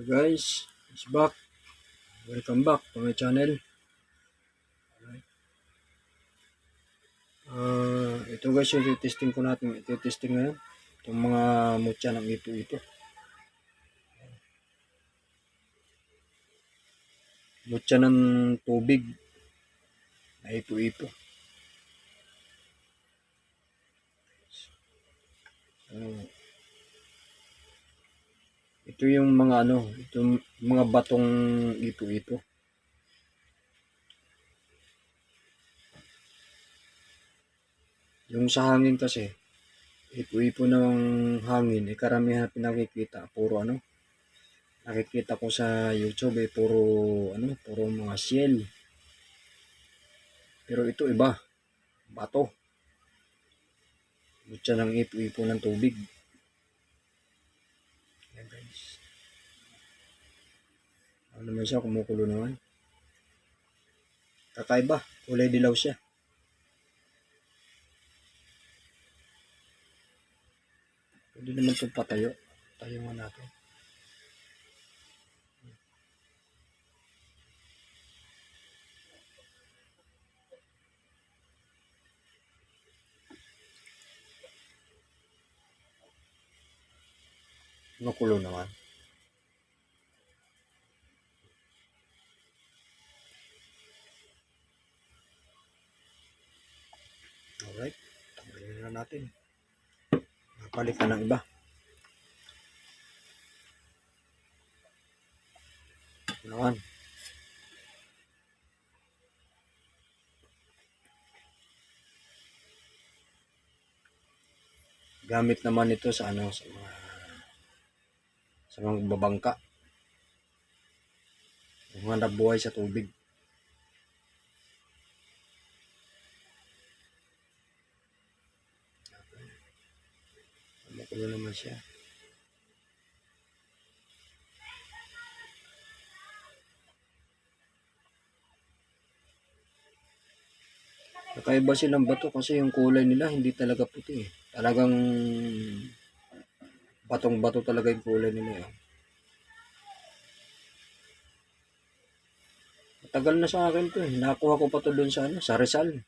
Guys, it's back. Welcome back to my channel. Ito guys yung testing ko natin. Ito-testing ngayon. Itong mga mutya ng ipo-ipo. Mutya ng tubig na ipo-ipo. Ito yung mga itong mga batong ipo-ipo. Yung sa hangin kasi, ipo-ipo ng hangin, karamihan pinakikita, puro nakikita ko sa YouTube puro mga shell. Pero ito iba, bato. Mutya ng ipo-ipo ng tubig. Yan guys. Ano naman siya, kumukulo naman. Kakaiba, kulay dilaw siya. Pwede naman itong patayo. Tayo nga natin. Kumukulo naman. Alright. Tanggalin na natin. Napalitan ng iba. Ito naman. Gamit naman ito sa mga babangka. Yung mga nabuhay sa tubig. Kumukulo naman siya. Kakaiba silang bato kasi yung kulay nila hindi talaga puti eh. Talagang batong-bato talaga yung kulay nila eh. Matagal na sa akin to eh. Nakuha ko pa to doon sa Rizal.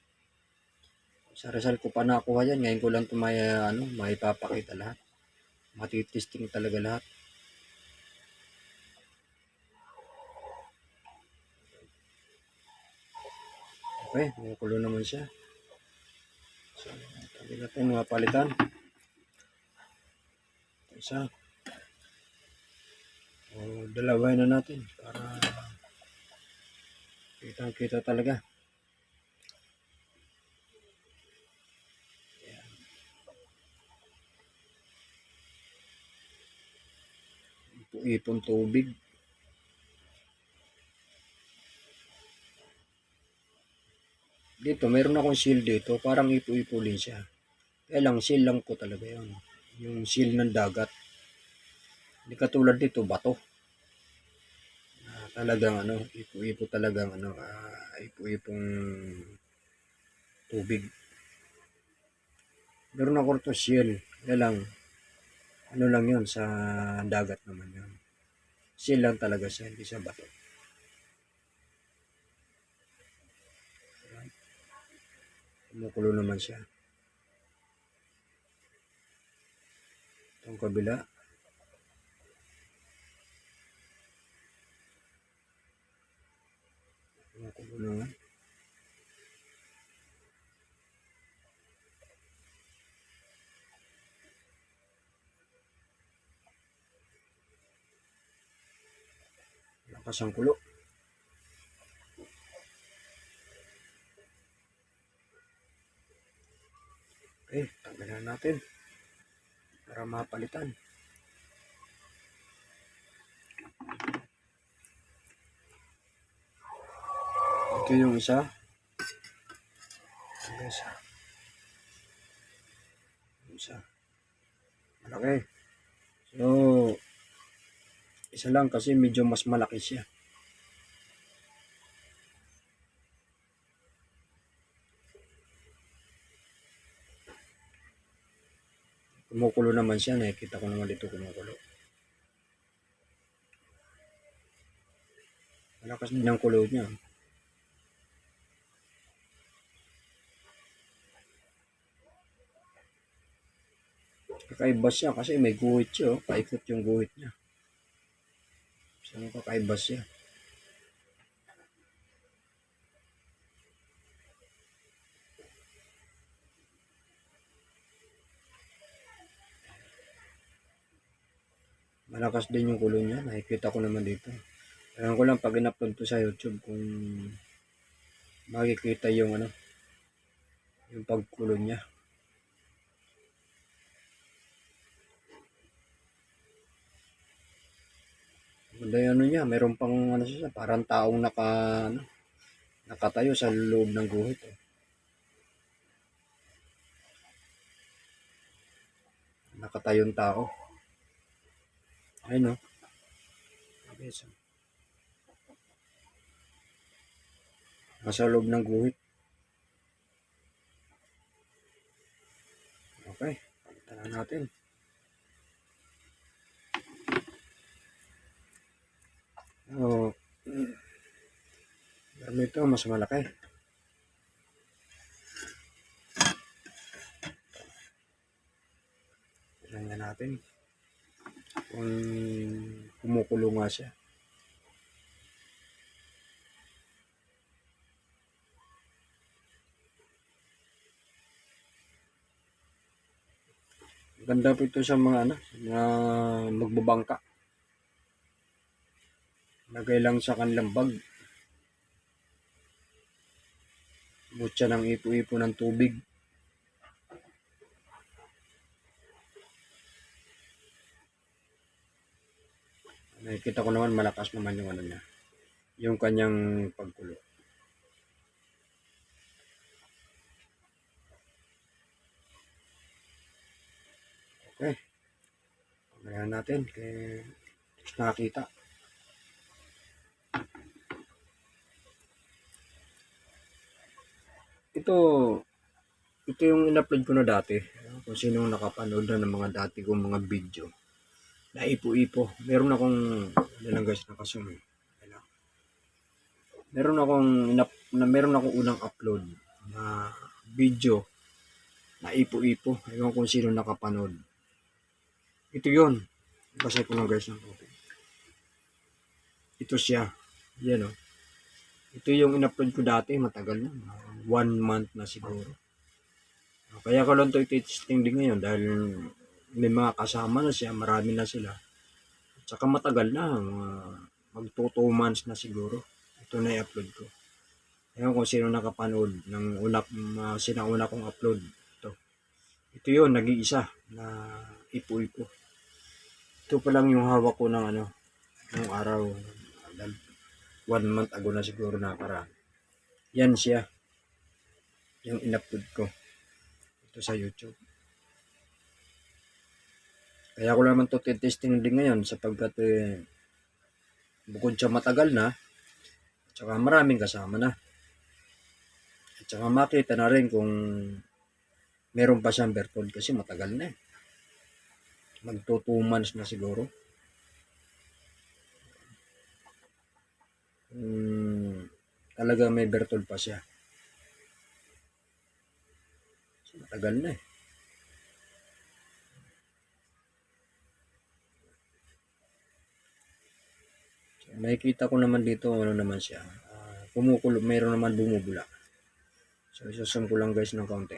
Sa Rizal ko pa nakuha yan. Ngayon ko lang ito maipapakita lahat. Matitesting talaga lahat. Okay, kumukulo naman siya. So, tabi natin mga palitan. Isa. Dalaway na natin para kitang-kita talaga. Ayan. Ipon tubig. Dito, meron akong seal dito. Parang ipo-ipulin siya. Kaya lang, seal lang ko talaga yun. Yung seal ng dagat. Hindi katulad dito, bato. Talagang ipo-ipo talagang ipo-ipong tubig. Meron ako rito seal. Kaya lang, lang yun, sa dagat naman yun. Seal lang talaga siya, hindi siya bato. Kumukulo naman siya. Itong kabila. Kumukulo naman. Lakas ang kulo. Okay, tanggalan natin. Para mapalitan. Ito yung isa. Isa. Malaki. So, isa lang kasi medyo mas malaki siya. Kumukulo naman siya. Nakikita ko naman dito kumukulo. Lakas din ang kulo niya. Kakaiba siya kasi may guhit siya. Oh. Paikot yung guhit niya. So, kakaiba siya. Malakas din yung kulo niya. Nakikita ko naman dito. Alam ko lang pag in-upload to sa YouTube kung makikita yung ano, yung pagkulo niya. Ganda yung ano niya, meron pang ano siya, parang taong nakatayo sa loob ng guhit. Eh. Nakatayong tao. Ayun no. Okay, so, nasa loob ng guhit. Okay, palitan na natin. Oh, pero ito mas malaki. Tingnan natin kung kumukulo nga siya. Ganda po ito sa mga ano, na magbabangka. Lagay lang sa kanilang bag. Butya ng ipo-ipo ng tubig. Nakikita ko naman malakas naman yung ano niya. Yung kanyang pagkulo. Okay. Pagayan natin. Kaya nakakita. Ito yung in-upload ko na dati. Kung sino nakapanood na ng mga dati kong mga video. Na ipo-ipo. Meron akong, lang guys, nakasum. Meron akong unang upload na video na ipo-ipo. Ewan kung sino nakapanood. Ito yun. Basta ko lang guys ng copy. Ito siya. Yan o. Ito yung in-upload ko dati. Matagal na. 1 month na siguro. Kaya ko lang ito i-testing din ngayon dahil may mga kasama na siya. Marami na sila. At saka matagal na. Magto 2 months na siguro. Ito na i-upload ko. Ewan kung sino nakapanood ng sinauna kong upload. Ito yun, nag-iisa na ipo-ipo. Ito pa lang yung hawak ko ng ano, ng araw. 1 month ago na siguro nakaraan. Yan siya. Yung in-upload ko. Ito sa YouTube. Kaya ko naman ito testing din ngayon sapagkat bukod siya matagal na, at saka maraming kasama na. At saka makita na rin kung meron pa siyang bertod kasi matagal na eh. Magto 2 months na siguro. Talaga may bertod pa siya. So, matagal na eh. So, nakikita ko naman dito ano naman siya. Kumukulo, mayroon naman bumubula. So isusum ko lang guys ng kaunti.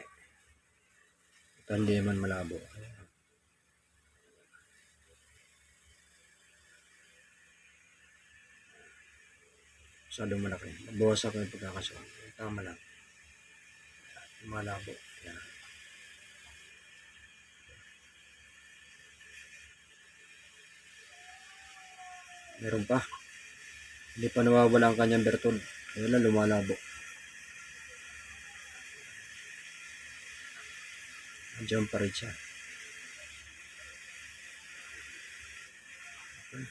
Ito hindi naman malabo. Masyadong malaki. Bawas ako yung pagkakasuhan. Tama lang. Malabo. Yan. Meron pa. Hindi pa nawawala ang kanyang bertod. Kaya lang lumalabo. Andiyan pa rin siya. Okay.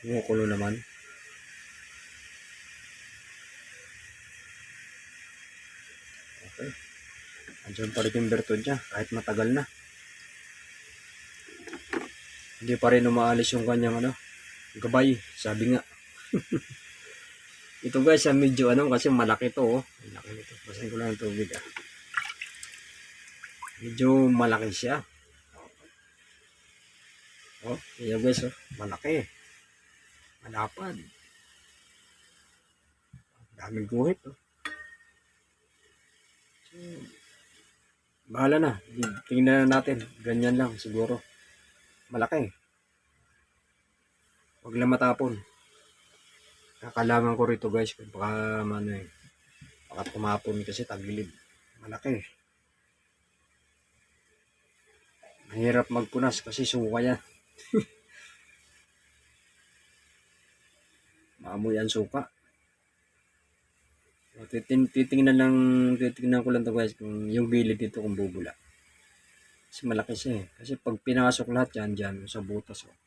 Kumukulo naman. Andiyan pa rin yung bertud niya kahit matagal na. Hindi pa rin umaalis yung kanyang gabay. Sabi nga. Ito guys, medyo kasi malaki to. Oh. Malaki nito. Basahin ko lang ng tubig. Medyo malaki siya. Oh, iya guys, oh. Malaki. Malapad. Daming guhit. Oh. So, bahala na. Tingnan na natin. Ganyan lang siguro. Malaki. Huwag lang matapon. Kakalangan ko rito guys. Baka baka tumapon kasi tagilid. Malaki. Mahirap magpunas kasi suka yan. Maamoy ang suka. Titingnan ko lang to guys kung yung gilid dito kung bubula. Kasi malaki siya eh. Kasi pag pinasok lahat dyan sa butas oh.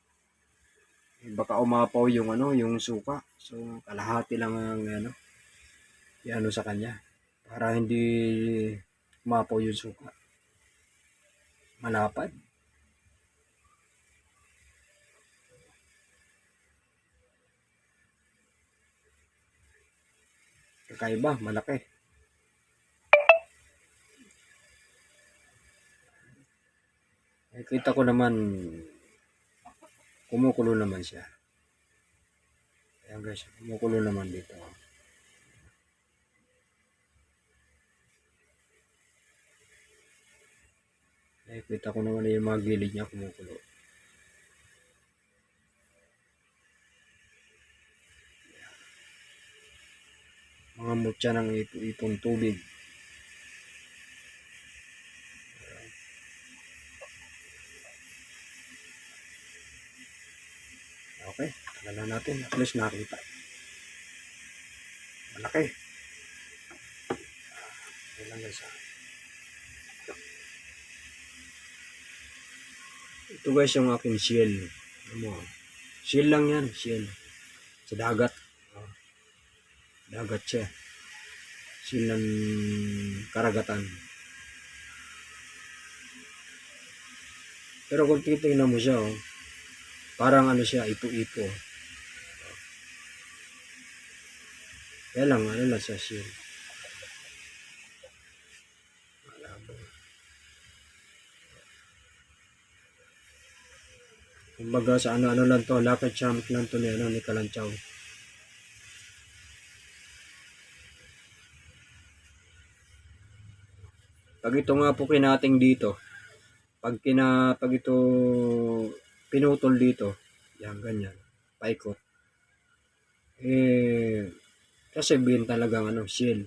Baka umapaw yung yung suka. So kalahati lang ang sa kanya para hindi umapaw yung suka. Malapad. Kakaiba, malaki. Kita ko naman kumukulo naman siya. Ayan guys, kumukulo naman dito. Kita ko naman yung mga gilid niya kumukulo. Mga mutya ng ipon tubig. Okay, tagal natin. At least nakita. Malaki. Ayan guys. Ito guys yung aking shell. Shell lang yan. Shell. Sa dagat. Dagat siya. Shell ng karagatan. Pero kung titingnan mo siya, parang siya, ipo-ipo. Kaya lang, lang siya shell. Kumbaga sa lang to, lucky charm lang to ni Kalanchaw. Pag ito nga po kinating dito, pag ito pinutol dito, yan ganyan, paikot. Kasi sabihin talagang shell.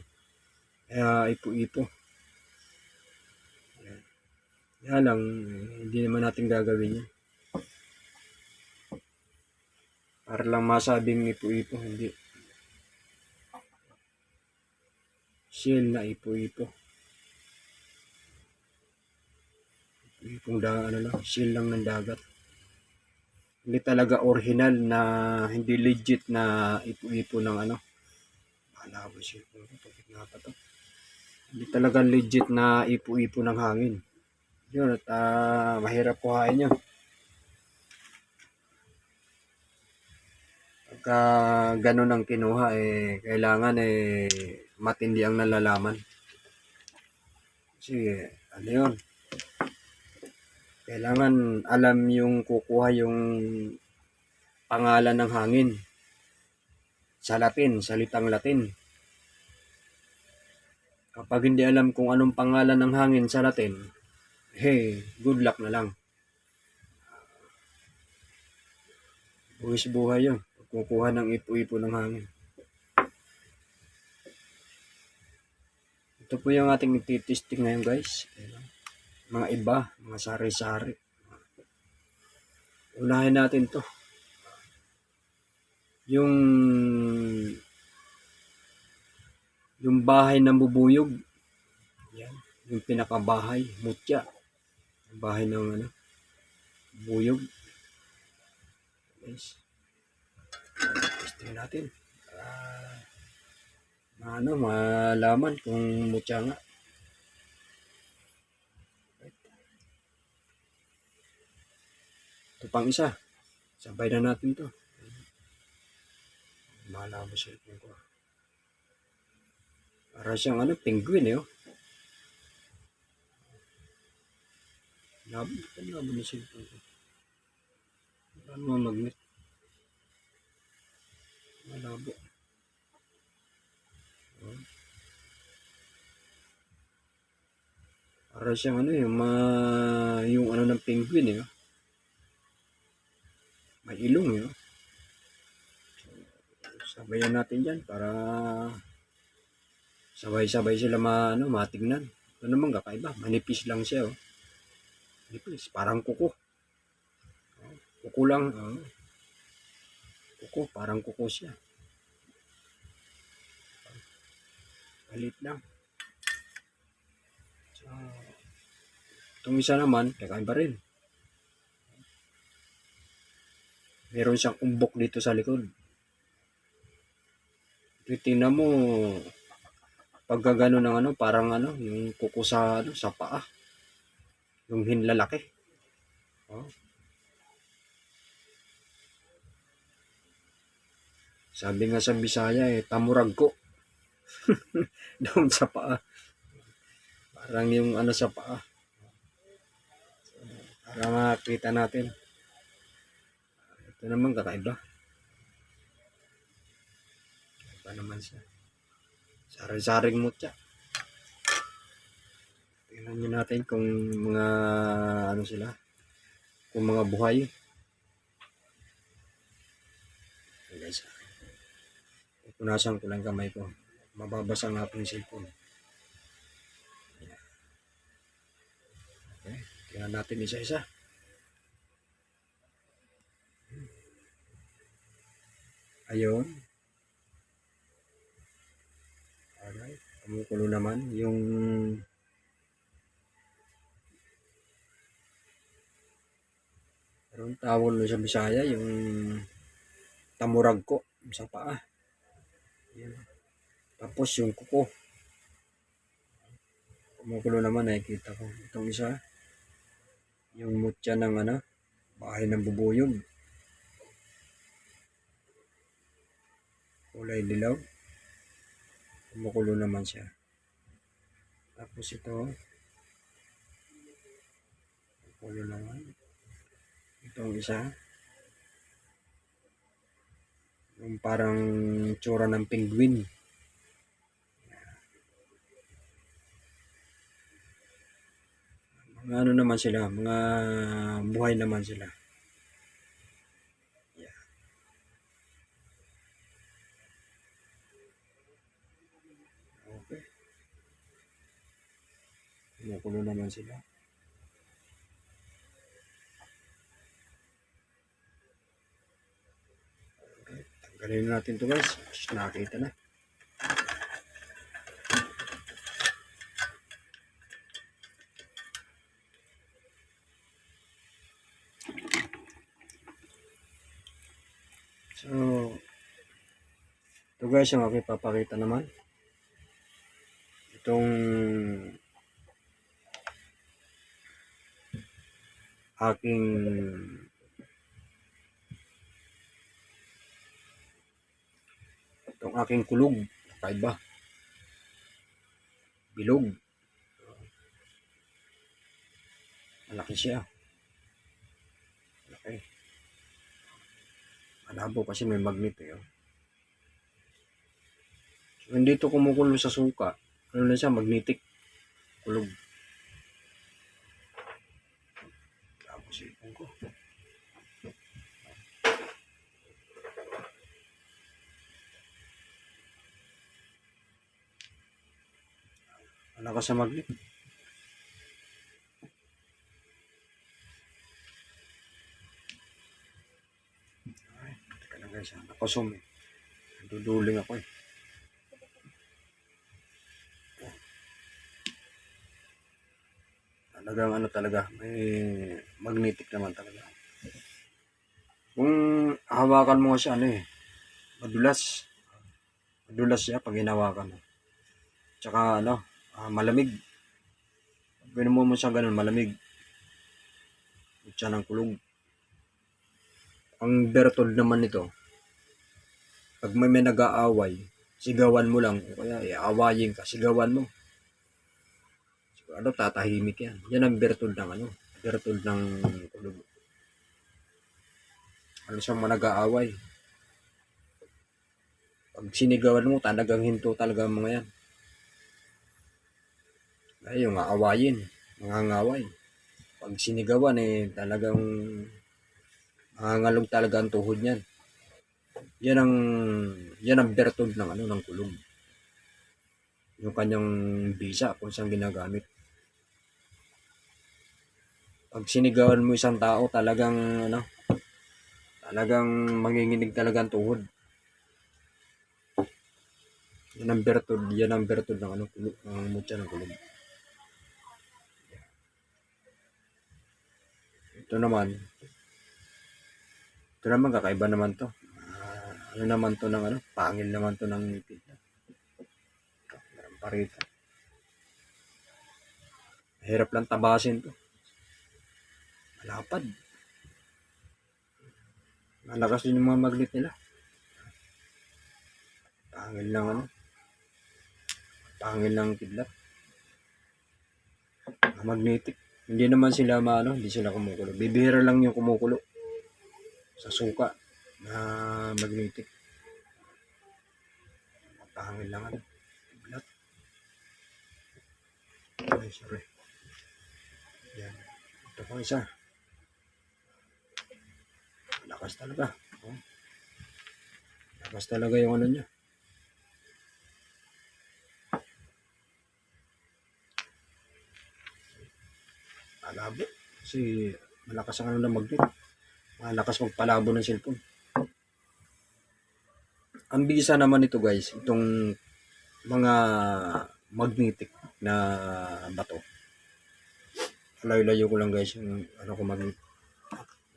Kaya ipo-ipo. Yan lang, hindi naman natin gagawin yan. Para lang masabing ipo-ipo, hindi. Shell na ipo-ipo. Ipong shell lang ng dagat. Hindi talaga original na, hindi legit na ipo-ipo ng malabo siya. Hindi talaga legit na ipo-ipo ng hangin. Yun, at mahirap kuhain yun. Pagka ganun ang kinuha, kailangan matindi ang nalalaman. Kasi, yun. Kailangan alam yung kukuha yung pangalan ng hangin. Sa Latin, salitang Latin. Kapag hindi alam kung anong pangalan ng hangin sa Latin, good luck na lang. Buwis buhay yun. Kukuha ng ipo-ipo ng hangin. Ito po yung ating testing ngayon guys. Mga iba, mga sari-sari. Unahin natin to. Yung bahay ng bubuyog. Yan. Yung pinakabahay, mutya. Yung bahay ng bubuyog. Guys. Testing natin. Malaman kung mutya nga. Ito pang isa. Sabay na natin to. Mahala mo cellphone ko. Para siyang ano, penguin eh. Oh. Labo na cellphone ko. Ano magnet? Malabo. Oh. Para siyang ano yung ano ng penguin eh. Oh. May ilong eh. Oh. Sabayan natin dyan para sabay-sabay sila matignan. Ito naman kakaiba. Manipis lang siya. Oh. Manipis. Parang kuko. Oh. Kuko lang. Oh. Kuko. Parang kuko siya. Palit lang. So, itong isa naman, kakaiba rin. Meron siyang umbok dito sa likod. Tingnan mo, pagka gano'n ng ano, parang ano, yung kuko sa paa. Yung hinlalaki. Oh. Sabi nga sa Bisaya tamurag ko. Doon sa paa. Parang yung ano sa paa. Para makita natin. Ito naman kakaiba. Kakaiba naman siya. Sari-saring mutya. Tingnan nyo natin kung mga ano sila. Kung mga buhay. Okay guys. Punasan ko lang kamay ko. Mababasa nga po yung cellphone. Okay. Tingnan natin isa-isa. Ayun. Alright. Kumukulo naman. Yung parang tawag sa Bisaya. Yung tamurag ko sa paa. Yan. Tapos yung kuko. Kumukulo naman nakikita ko. Itong isa. Yung mutya ng ano. Bahay ng bubuyog. Kulay dilaw. Kumukulo naman siya. Tapos ito. Kumukulo naman. Itong isa. Yung parang tsura ng penguin. Mga ano naman sila. Mga buhay naman sila. Yeah. Okay. Kumukulo naman sila. Okay. Tanggalin natin ito guys. Nakita na. So, ito guys yung aking papakita naman. Itong aking kulog. Kaiba. Bilog. Malaki siya. Malaki. Malabo kasi may magnet eh. Oh. So, hindi ito kumukulo sa suka. Ano na siya? Magnetic. Kulog. Tapos ipon ko. Malakas sa magnet. Ay, teka lang guys. Nakasum eh. Duduling ako eh. Talagang ano talaga. May magnetic naman talaga. Kung hawakan mo siya ano eh. Madulas. Madulas siya pag hinawakan mo. Tsaka ano. Malamig. Pag mo siya ganun malamig. Siya ng kulog. Ang bertod naman nito, pag may nag-aaway, sigawan mo lang o kaya iawayin ka, sigawan mo. Ano, tatahimik yan. Yan ang bertod ng ano, bertod ng kulog. Ano siyang nag-aaway. Pag sinigawan mo, talagang hinto talaga ang mga yan. Ay, yung aawayin, mga ngaway. Pag sinigawan talagang mangangalog talaga ang tuhod niyan. Yan ang bertod ng ano ng kulog. Yung kanyang bisa kung saan ginagamit. Pag sinigawan mo isang tao, talagang manginginig talaga ang tuhod. Yan ang bertod ng ano kulog, ng mutya ng kulog. Ito naman kakaiba naman to. Ano naman to ng ano, pangil naman to ng ngipin. Parito. Hirap lang tabasin to. Malapad. Malakas din yung mga magnet nila. Pangil ng kidlat. Magnetic. Hindi naman sila hindi sila kumukulo. Bibihira lang yung kumukulo sa suka na magnetic. Pangil lang kidlat. Ay, sorry. Yan. Ito pang isa. Lakas talaga. Oh. Lakas talaga yung ano niya. Palabo. Kasi malakas ang ano ng magnet. Malakas magpalabo ng cellphone. Ang bisa naman ito guys, itong mga magnetic na bato. Layo-layo ko lang guys yung ano ko magnet.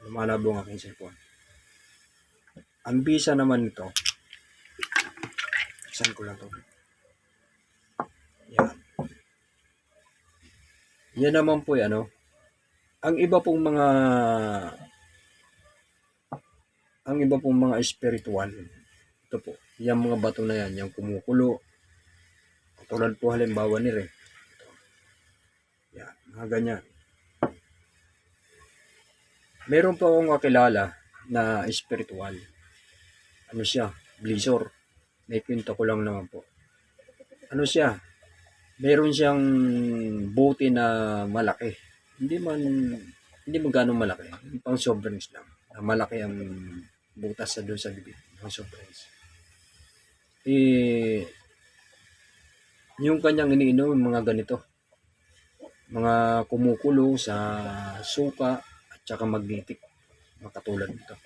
Lumalabo ang aking cellphone. Ang bisa naman ito, saan ko lang to? Yan. Yan naman po ang iba pong mga spiritual. Ito po, yung mga bato na yan, yung kumukulo. Katulad po halimbawa ni Re. Ito. Yan, mga ganyan. Meron po akong kakilala na spiritual. Ano siya? Blazor. May kwento ko lang naman po. Ano siya? Meron siyang bote na malaki. Hindi man ganong malaki. Pang soft drinks lang. Malaki ang butas sa doon sa bibig. Pang soft drinks. Yung kanyang iniinom, mga ganito. Mga kumukulo sa suka at saka magnetic. Makatulad nito.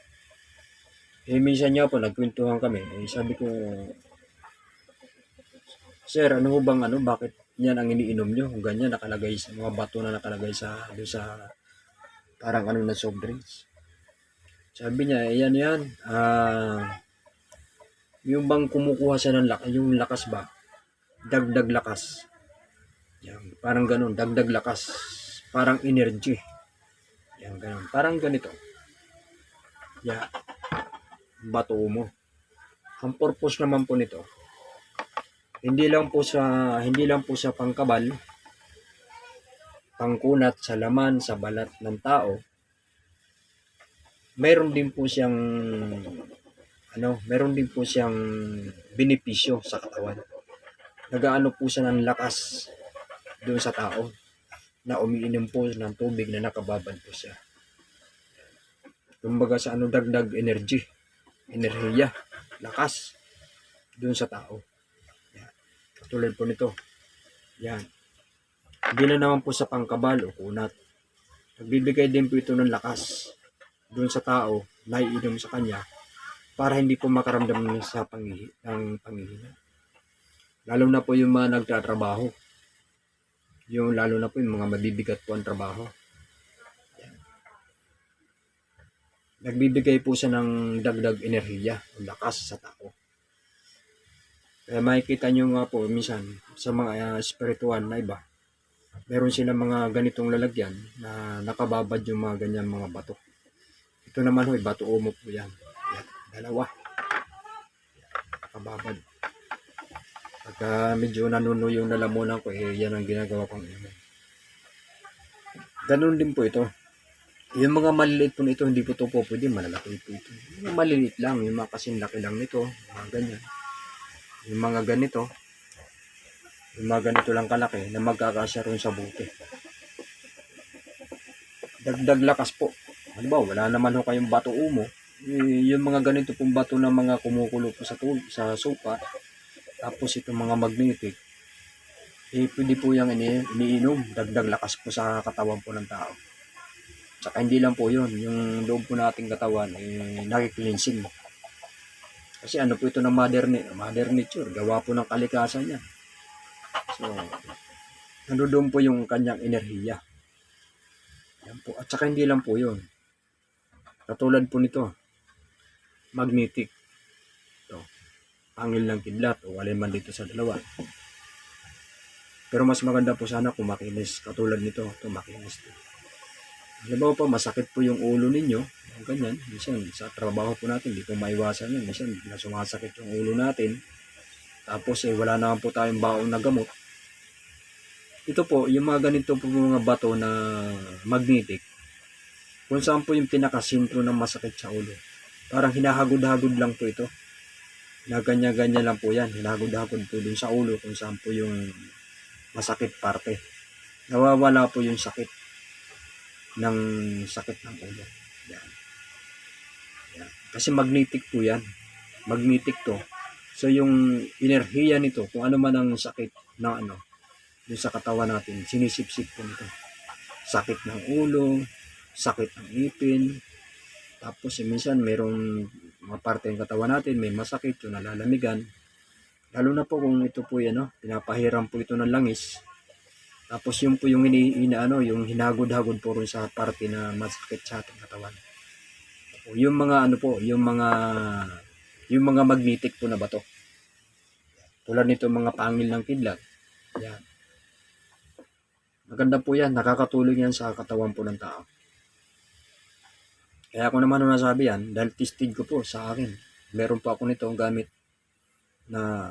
Minsan niya po, nagkwentuhan kami. Sabi ko, Sir, ano ho bang bakit yan ang iniinom nyo? Kung ganyan, nakalagay sa mga bato na nakalagay sa parang na soft drinks. Sabi niya, yan. Yung bang kumukuha siya ng yung lakas ba? Dagdag lakas. Yan, parang ganun, dagdag lakas. Parang energy. Yan, ganun. Parang ganito. Yan. Bato mo. Ang purpose naman po nito, hindi lang po sa pangkabal, pangkunat sa laman, sa balat ng tao. Meron din po siyang benepisyo sa katawan. Nagaano po siya ng lakas doon sa tao na umiinom po ng tubig na nakababad po siya. Kumbaga sa dagdag enerhiya, lakas doon sa tao. Yan. Katulad po nito. Yan. Hindi na naman po sa pangkabal o kunat. Nagbibigay din po ito ng lakas doon sa tao na iinom sa kanya para hindi po makaramdam ng panghihina. Lalo na po yung mga nagtatrabaho. Lalo na po yung mga mabibigat po ang trabaho. Yan. Nagbibigay po siya ng dagdag enerhiya o lakas sa tao. Kaya makikita nyo nga po minsan sa mga spiritual na iba, meron silang mga ganitong lalagyan na nakababad yung mga ganyan mga bato. Ito naman ho, bato umo po yan. Yan, dalawa. Nakababad. Pagka medyo nanuno yung lalamunan ko, yan ang ginagawa kong inom. Ganun din po ito. Yung mga maliliit po nito, hindi po ito po pwede, malalaki po ito. Yung maliliit lang, yung mga kasing laki lang nito, mga ganyan. Yung mga ganito, yung mga ganito lang kalaki na magkakasya rin sa bote. Dagdag lakas po. Ano ba, wala naman ho kayong bato umo. Yung mga ganito pong bato na mga kumukulo po sa sopa, tapos itong mga magnetic, pwede po yung iniinom. Dagdag lakas po sa katawan po ng tao. Tsaka hindi lang po yun, yung loob po nating katawan, nakikilinsing. Kasi ano po ito ng mother nature, gawa po ng kalikasan niya. So, nandoon po yung kanyang enerhiya. Yan po. At saka hindi lang po yun. Katulad po nito, magnetic. Ito, pangil ng kidlat o alin man dito sa dalawa. Pero mas maganda po sana kung makinis. Katulad nito, ito makinis. Halimbawa pa, masakit po yung ulo ninyo. Ganyan. Minsan, sa trabaho po natin, hindi po maiwasan yun. Minsan, sumasakit yung ulo natin. Tapos, wala naman po tayong baon na gamot. Ito po, yung mga ganito po mga bato na magnetic, kung saan po yung pinakasintro ng masakit sa ulo. Parang hinahagod-hagod lang po ito. Na ganyan-ganyan lang po yan. Hinahagod-hagod po dun sa ulo kung saan po yung masakit parte. Nawawala po yung sakit ng ulo. Yan. Yan. Kasi magnetic po yan. Magnetic to. So yung enerhiya nito, kung ano man ang sakit na yung sa katawan natin, sinisip-sip po nito. Sakit ng ulo, sakit ng ipin, tapos minsan mayroong mga parte ng katawan natin, may masakit, yung nalalamigan. Lalo na po kung ito po yan, pinapahiram po ito ng langis. Tapos yun po yung yung hinagod-hagod po rin sa parte na masakit sa ating katawan. Yung mga yung mga magnetic po na bato. Tulad nito mga pangil ng kidlat. Yan. Maganda po yan, nakakatulong yan sa katawan po ng tao. Kaya ako naman nasabi yan, dahil tested ko po sa akin. Meron po ako nito gamit na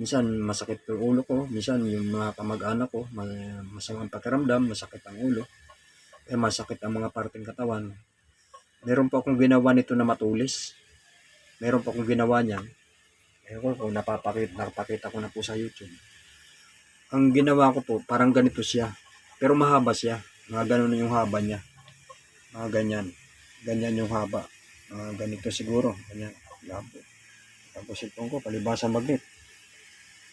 minsan masakit po yung ulo ko, minsan yung mga kamag-anak ko, masamang pakiramdam, masakit ang ulo, masakit ang mga parteng katawan. Meron po akong ginawa nito na matulis. Meron po akong ginawa niyan. Kung napapakita ko na po sa YouTube. Ang ginawa ko po, parang ganito siya. Pero mahaba siya. Mga ganun yung haba niya. Mga ganyan. Ganyan yung haba. Ganito siguro. Ganyan. Labo. Tapos itong ko, palibasa magnet.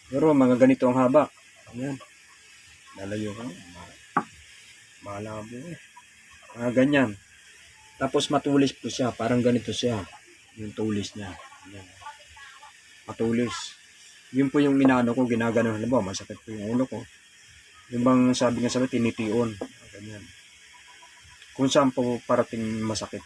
Pero mga ganito ang haba. Ganyan. Lalayo ko. Malabo eh. Mga ganyan. Tapos matulis po siya. Parang ganito siya. Yung tulis niya. Ganyan. Matulis. Yun po yung inaano ko, ginagano. Halimbawa, masakit po yung ulo ko. Yung bang sabi nga tinitiyon. Ganyan. Kung saan po parating masakit.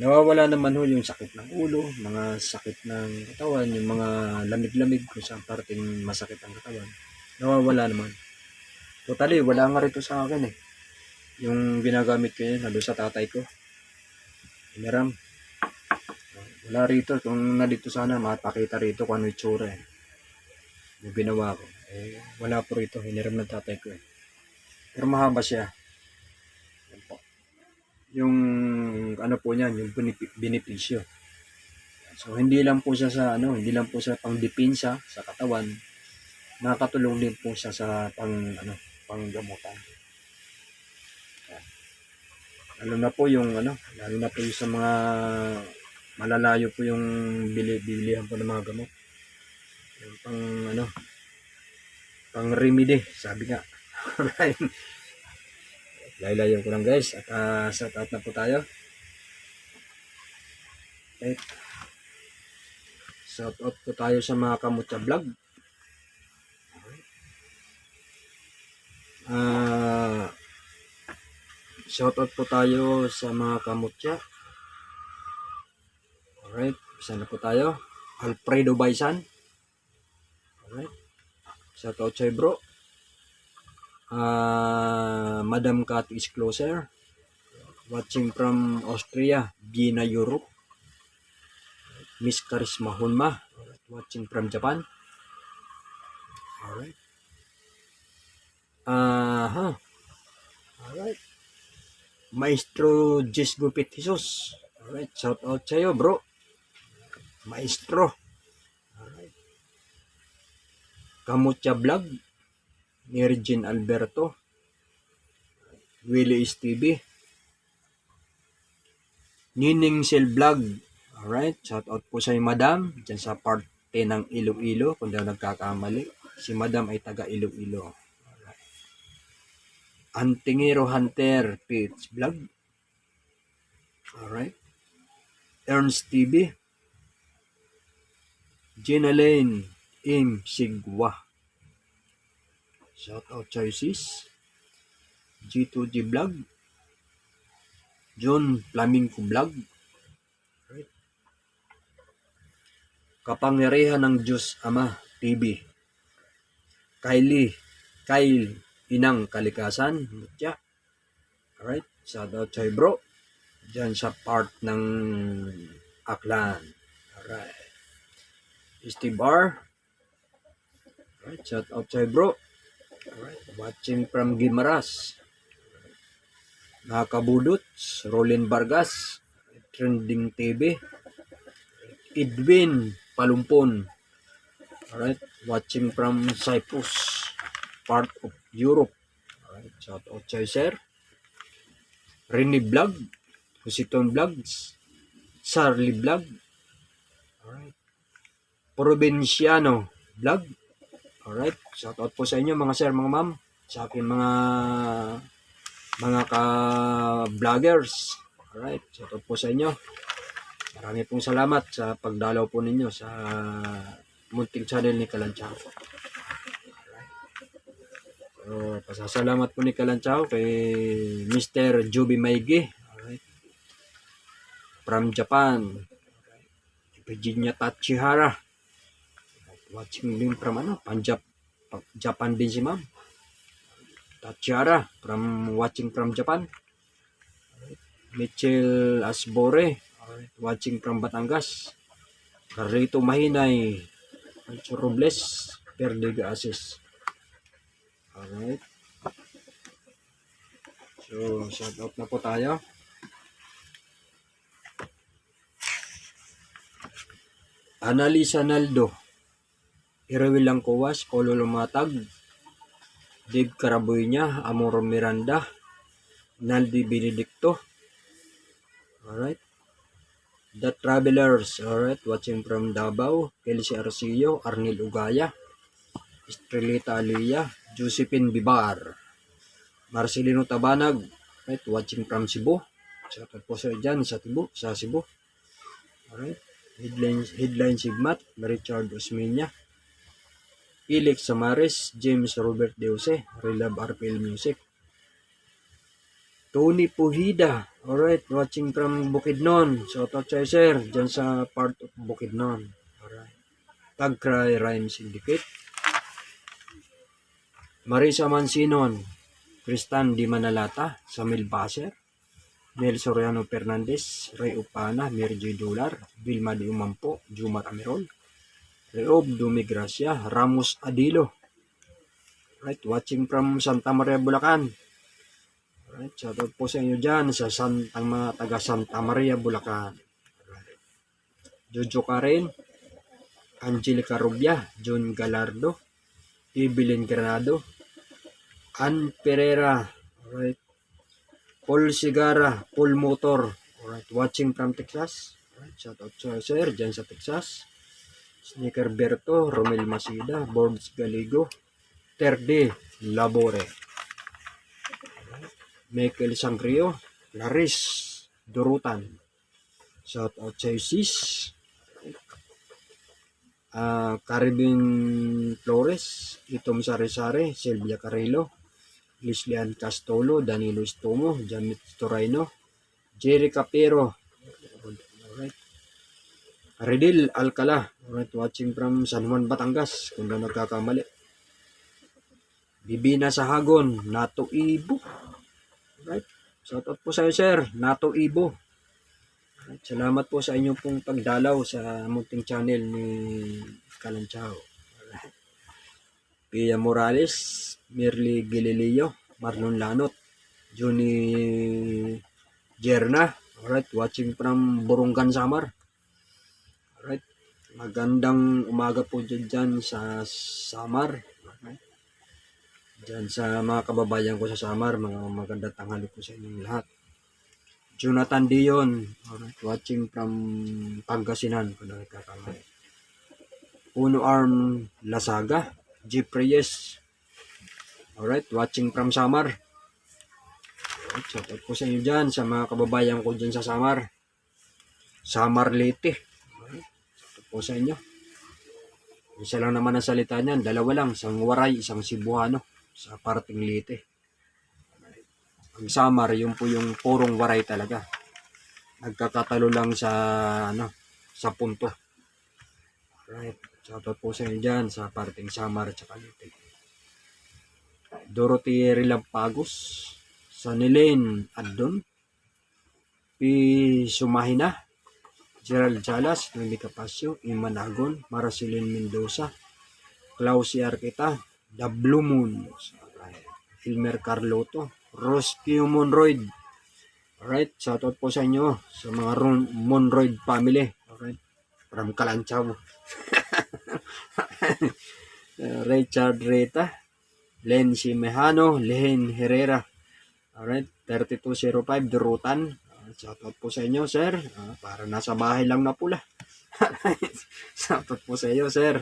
Nawawala naman ho yung sakit ng ulo, mga sakit ng katawan, yung mga lamig-lamig kung saan parating masakit ang katawan. Nawawala naman. Totally, wala nga rito sa akin eh. Yung ginagamit ko yun, nandun sa tatay ko. Hiniram. Wala rito. Kung nandito sana, mapakita rito kung ano yung tsura eh. Yung ginawa ko. Wala po rito. Hiniram ng tatay ko eh. Pero mahaba siya. Yung ano po niyan, yung benepisyo. So hindi lang po siya hindi lang po siya pangdepensa sa katawan. Nakakatulong din po siya sa panggamutan. Lalo na po yung sa mga malalayo po yung bilihan po ng mga gamot. Yung pang remedy, sabi nga. Laylayan ko lang guys at shout out na po tayo. Okay. Shout out po tayo sa mga Kamutya Vlog. Shout out po tayo sa mga Kamutya. Alright, isa na po tayo. Alfredo Baisan. Alright. Shout out sa'yo bro. Madam Cat is closer. watching from Austria, Vienna, Europe. Miss Karisma Hunma, watching from Japan. Alright. Alright. Maestro Jess Gupit Jesus. Alright, shout out sa'yo bro. Maestro. Alright. Kamutya Vlog. Nirjin Alberto. Willie STV. Nining Sil Vlog. Alright, shout out po sa Madam. Diyan sa parte ng Iloilo. Kung daw nagkakamali. Si Madam ay taga Iloilo. Alright. Antingero Hunter Page Vlog. Alright. Ernst TV. Gina Lane M. Sigwa. Shout out Choices. G2G Vlog. John Flamingo Vlog. Right. Kapangyarihan ng Diyos Ama TV. Kyle Inang Kalikasan. Mutya. Alright. Shout out sa'yo bro. Diyan sa part ng Aklan. Alright. Steve R. Alright. Shout out sa'yo bro. Alright. Watching from Gimaras. Nakabudots. Rolin Vargas. Trending TV. Edwin Palumpon. Alright. Watching from Cyprus. Part of Europe. Alright. Shout out sa'yo sir. Rini Vlog. Husiton Vlogs. Charlie Vlog. Alright. Provinciano Vlog. Alright. Shout out po sa inyo mga sir, mga ma'am. Sa akin mga ka-vloggers. Alright. Shout out po sa inyo. Marami pong salamat sa pagdalaw po ninyo sa munting channel ni Kalanchaw. Alright. So, pasasalamat po ni Kalanchaw kay Mr. Juby Maigi. Alright. From Japan. Alright. Virginia Tachihara. Watching din from Japan din si ma'am. Tachihara watching from Japan. Alright. Mitchell Asbore. Alright. Watching from Batangas. Carlito Mahinay. Ancho Robles. Perdiga Asis. Alright. So, shout out na po tayo. Analisa Naldo. Irewil Langkowas, Kolo Lumatag, Dave Carabuña, Amor Miranda, Naldi Benedicto. Alright. The Travelers. Alright. Watching from Davao, Kelsey Arcillo, Arnel Ugaya, Estrelita Alia, Josephine Bibar, Marcelino Tabanag. Alright. Watching from Cebu. Shout out po sa dyan sa Cebu. Alright. Headline Sigmat, Richard Osmeña, Felix Samares, James Robert Deuse, Relab RPL Music. Tony Puhida. Alright, watching from Bukidnon. Shout out sa'yo sir, dyan sa part of Bukidnon. Alright. Tagcry Rhyme Syndicate. Marisa Mansinon, Tristan Di Manalata, Samil Baser, Mel Soriano Fernandez, Ray Upana, Mergy Dular, Vilma Di Umampo, Jumar Amirol, Reob Dumigracia, Ramos Adilo. Right, watching from Santa Maria, Bulacan. Right, shout out po sa inyo dyan sa mga taga Santa Maria, Bulacan. Right. Jojo Karen, Angelica Rubia, John Galardo, Evelyn Granado, Ann Pereira, right. Paul Sigara, Paul Motor, right. Watching from Texas. Right, shout out sa sir dyan sa Texas. Sneaker Berto, Romel Masida, Boards Galigo, Terde Labore, Michael Sangrio, Laris Durutan, shout out Chaisis, Caribbean Flores, Itom Sari-Sari, Silvia Carrillo, Lislian Castolo, Danilo Estomo, Jamit Torino, Jerry Capero. Alright. Redil Alcala. Alright, watching from San Juan, Batangas. Kung na nagkakamali. Bibina Sahagon. Nato Ibo. Alright. Shoutout po sa iyo, sir. Nato Ibo. Alright, salamat po sa inyong pong pagdalaw sa munting channel ni Kalanchao. Alright. Pia Morales, Mirly Gililio, Marlon Lanot, Johnny Jerna. Alright, watching from Burungan, Samar. Alright, magandang umaga po dyan sa Samar. Alright. Dyan sa mga kababayan ko sa Samar, mga magandang tanghali po sa inyong lahat. Jonathan Dion, alright, watching from Pangasinan, kung nakakakamay. Uno Arm Lasaga, Jeep Reyes, alright, watching from Samar. Alright, shoutout po sa inyo dyan, sa mga kababayan ko dyan sa Samar. Samar Leyte, alright, shoutout po sa inyo. Isa lang naman ang salita niyan, dalawa lang, isang Waray, isang Cebuano, sa parting Leyte. Ang Samar, yun po yung purong Waray talaga. Nagkakatalo lang sa sa punto. Alright, shoutout po sa inyo dyan sa parting Samar at Leyte. Dorothy Rilampagos, Sanilene Addon, P. Sumahina, Gerald Chalas, Noemi Capasio, Iman Agon, Maracilin Mendoza, Clausi Arqueta, The Blue Moon, Hilmer Carloto, Rosque Monroyd. Alright, shoutout po sa inyo sa mga Monroyd family. Alright, from Kalanchao. Richard Reta, Len Simehano, Lehen Herrera. Alright, 3205 Durutan. Shoutout po sa inyo, sir. Para nasa bahay lang na pula. Shoutout po sa inyo, sir.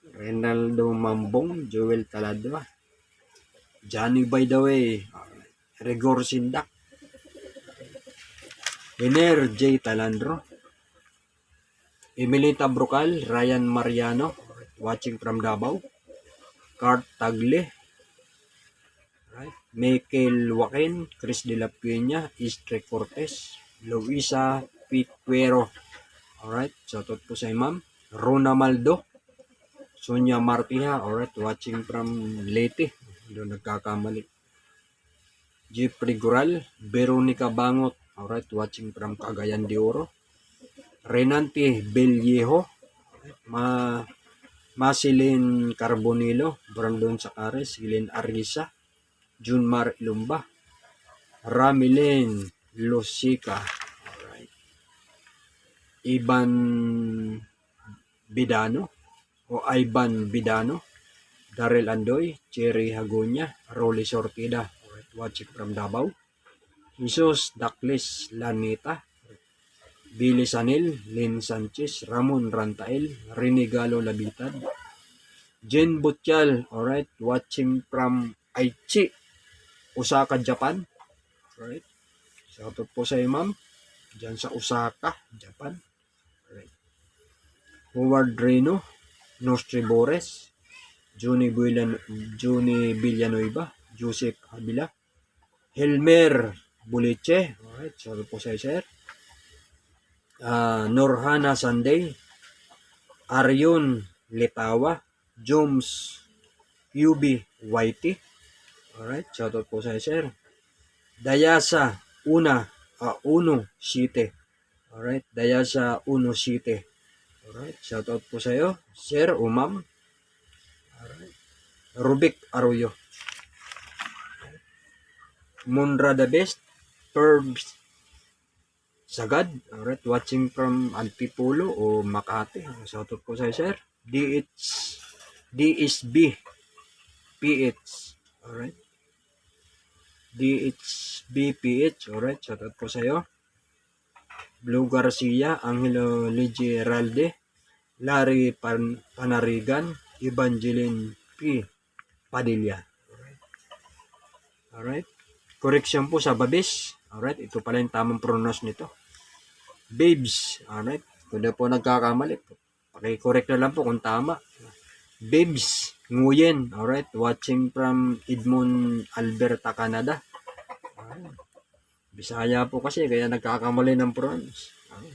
Renaldo Mambong, Joel Taladwa, Johnny by the way, Rigor Sindak, Iner J. Talandro, Emilita Brocal, Ryan Mariano, watching from Davao, Cart Tagle, right, Michael Joaquin, Chris De La Peña, Istre Cortez, Luisa Piquero. Alright, shoutout po sa imam. Rona Maldo, Sonia Martiha, alright, watching from Leyte, doon nagkakamali. Jeffrey Gural, Veronica Bangot, alright, watching from Cagayan de Oro. Renante Bellejo, Masilin Carbonilo, Brandon Sacares, Hilin Arisa, Junmar Ilumba, Ramilin Lusica, alright, Ivan Bidano, o Ivan Bidano, Darrell Andoy, Cherry Hagonya, Rolly Sortida, alright, watching from Davao. Jesus Dakles Lanita, Billy Sanil, Lynn Sanchez, Ramon Rantael, Renegalo Labitad, Jen Butchal, alright, watching from Aichi, Osaka, Japan. Alright, shoutout po sa imam dyan sa Osaka, Japan. Alright. Howard Reno, Nostri Bores, Johnny Villanueva, Joseph Habila, Helmer Buliche, alright, shoutout po sa sir. Norhana Sunday, Arion Litawa, Joms UB Whitey, alright, shoutout po sa sir. Dayasa Uno City, alright, Dayasa Uno City, alright, shoutout po sa iyo, sir o ma'am. Alright. Rubik Arroyo, Munra the Best, Perbs Sagad, alright, watching from Antipolo o Makati, shoutout po sa iyo, sir. DSB PH, alright, DHB PH, alright, shoutout po sa iyo. Blue Garcia, Angelo Ligeralde, Larry Panarigan, Evangeline P. Padilla. Alright. Alright. Correction po sa Babis. Alright. Ito pala yung tamang pronounce nito. Babes. Alright. Kung na po nagkakamali, paki-correct na lang po kung tama. Babes Nguyen. Alright. Watching from Edmond, Alberta, Canada. Alright. Bisaya po kasi kaya nagkakamali ng pronounce.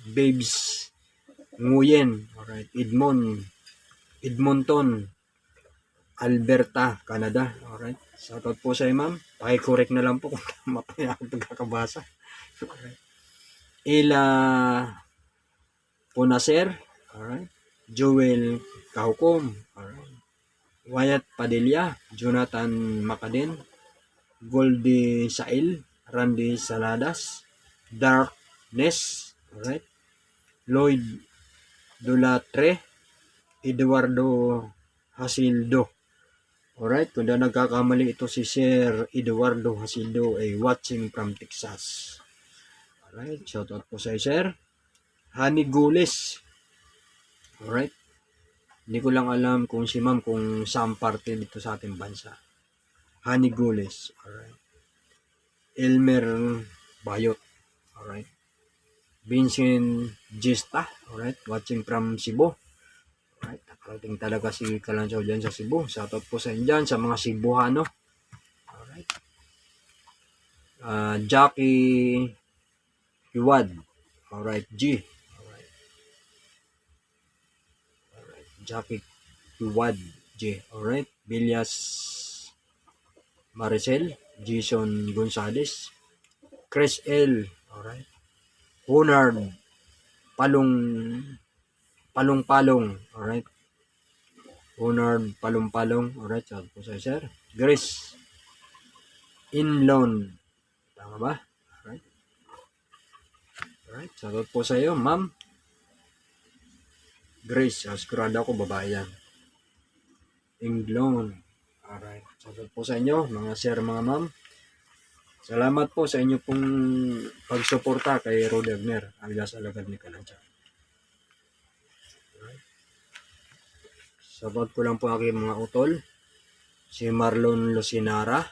Babes Nguyen. Alright. Edmonton, Alberta, Canada. Alright. Shoutout po sa ma'am. Paki-correct na lang po kung tama po yung aking pagkakabasa. Ila Punaser, alright. Joel Kahukom, alright. Wyatt Padilla, Jonathan Macadin, Goldie Sail, Randy Saladas, Darkness, alright. Lloyd Dulatre, Eduardo Hasildo. Alright, kung na nagkakamali ito si Sir Eduardo Hasildo ay watching from Texas. Alright, shout out po sa Sir. Honey Gules. Alright. Hindi ko lang alam kung si ma'am kung saan parte dito sa ating bansa. Honey Gules. Alright. Elmer Bayot. Alright. Vincent Gista. Alright. Watching from Cebu. Alright. Nakarating talaga si Kalanchaw dyan sa Cebu. Shoutout po sa inyo dyan sa mga Cebuano. Alright. Jackie Iwad. Alright. G. Alright. Alright. Jackie Iwad. J. Alright. Bilyas Maricel. Jason Gonzales. Chris L. Alright. Honard Palong. Alright. Honard Palong. Alright. Shout po sa sir. Grace Inlon. Tama ba? Alright. Alright. Shout po sa iyo, ma'am. Grace. Sigurado ako babae yan. Inlon. Alright. Shout po sa inyo, mga sir, mga ma'am. Salamat po sa inyo pong pagsuporta kay Rody Agner, alias Alagad ni Kalanchaw. Sabat ko lang po aking mga utol. Si Marlon Lucinara,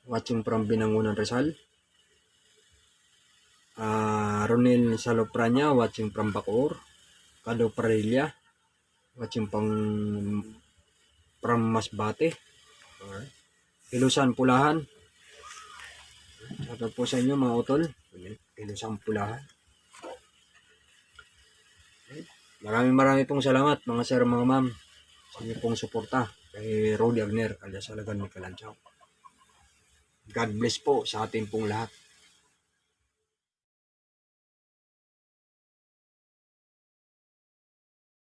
watching from Binangonan, Rizal. Ronel Salopranya, watching from Bacoor. Cado Parilla, watching from Masbate. Alright. Ilusan Pulahan. Shoutout po sa inyo mga utol. Ilusang Pulahan. Maraming pong salamat mga sir, mga ma'am, sa inyo pong suporta kay Rody Agner alias Alagad ni Kalanchaw. God bless po sa ating pong lahat.